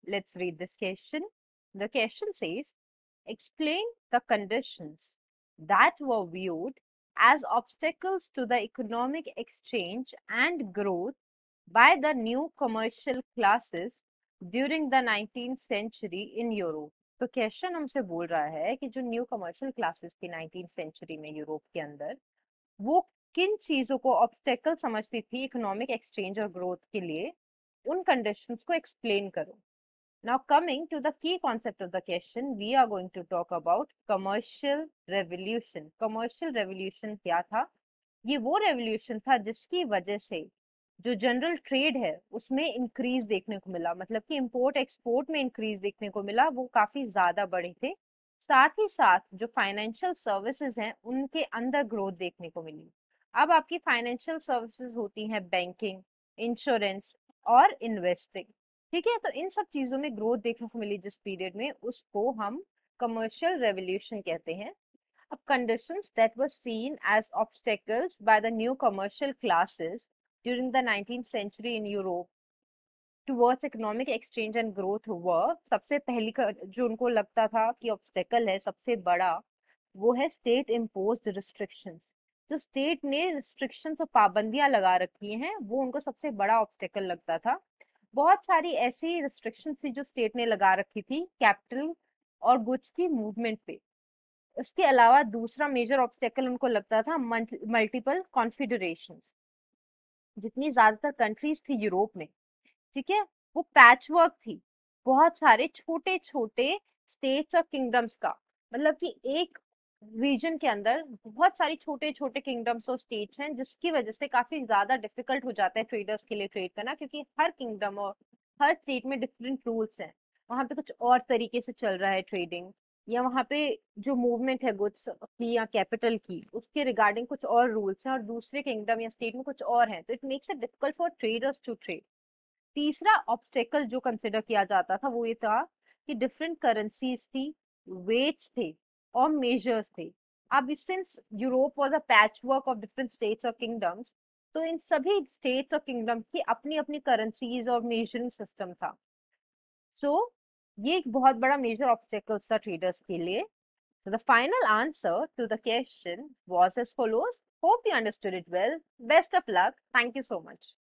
let's read this question. The question says, explain the conditions that were viewed as obstacles to the economic exchange and growth by the new commercial classes during the 19th century in Europe. तो question हमसे बोल रहा है कि जो new commercial classes थी 19th century में Europe के अंदर, वो किन चीजों को ऑब्स्टेकल समझती थी इकोनॉमिक एक्सचेंज और ग्रोथ के लिए, उन कंडीशंस को एक्सप्लेन करो. Now coming to the key concept of the question, we are going to talk about commercial revolution. Commercial revolution क्या था? ये वो रेवोल्यूशन था जिसकी वजह से जो जनरल ट्रेड है उसमें इंक्रीज देखने को मिला, मतलब कि इंपोर्ट एक्सपोर्ट में इंक्रीज देखने को मिला, वो काफी ज्यादा बढ़े थे. साथ ही साथ जो फाइनेंशियल सर्विसेज हैं उनके अंदर ग्रोथ देखने को मिली. अब आपकी फाइनेंशियल सर्विसेज होती हैं बैंकिंग, इंश्योरेंस और इन्वेस्टिंग. ठीक है, तो इन सब चीजों में ग्रोथ देखने को मिली जिस पीरियड में, उसको हम कमर्शियल रेवोल्यूशन कहते हैं. Of conditions that were seen as obstacles by the new commercial classes during the 19th century in Europe towards economic exchange and growth were, सबसे पहली जो उनको लगता था कि ऑब्स्टेकल है सबसे बड़ा, वो है स्टेट इम्पोज्ड रिस्ट्रिक्शंस. जो स्टेट ने रिस्ट्रिक्शंस और पाबंदियां लगा रखी हैं वो उनको सबसे बड़ा ऑब्स्टेकल लगता था. बहुत सारी ऐसी रिस्ट्रिक्शंस थी जो स्टेट ने लगा रखी थी कैपिटल और गुड्स की मूवमेंट पे. इसके अलावा दूसरा मेजर ऑब्स्टेकल उनको लगता था मल्टीपल कॉन्फिडरेशंस. जितनी ज्यादातर कंट्रीज थी यूरोप में, ठीक है, वो पैच वर्क थी बहुत सारे छोटे छोटे स्टेट्स और किंगडम्स का. मतलब कि एक रीजन के अंदर बहुत सारी छोटे छोटे किंगडम्स और स्टेट्स हैं, जिसकी वजह से काफी ज्यादा डिफिकल्ट हो जाता है ट्रेडर्स के लिए ट्रेड करना, क्योंकि हर किंगडम और हर स्टेट में डिफरेंट रूल्स हैं. वहां पे कुछ और तरीके से चल रहा है ट्रेडिंग, या वहां पे जो मूवमेंट है गुड्स की या कैपिटल की उसके रिगार्डिंग कुछ और रूल्स हैं और दूसरे किंगडम या स्टेट में कुछ और हैं, तो it makes it difficult for traders to trade. तीसरा ऑब्स्टेकल जो कंसिडर किया जाता था वो ये था कि डिफरेंट करेंसीज थी, वेट्स थे और मेजर्स थे. अब since Europe was a patchwork of different states और किंगडम्स, तो इन सभी स्टेट्स और किंगडम्स की अपनी अपनी करेंसीज और मेजरिंग सिस्टम था. सो ये एक बहुत बड़ा मेजर ऑब्स्टेकल था ट्रेडर्स के लिए. So the final answer to the question was as follows. Hope you understood it well. Best of luck. Thank you so much.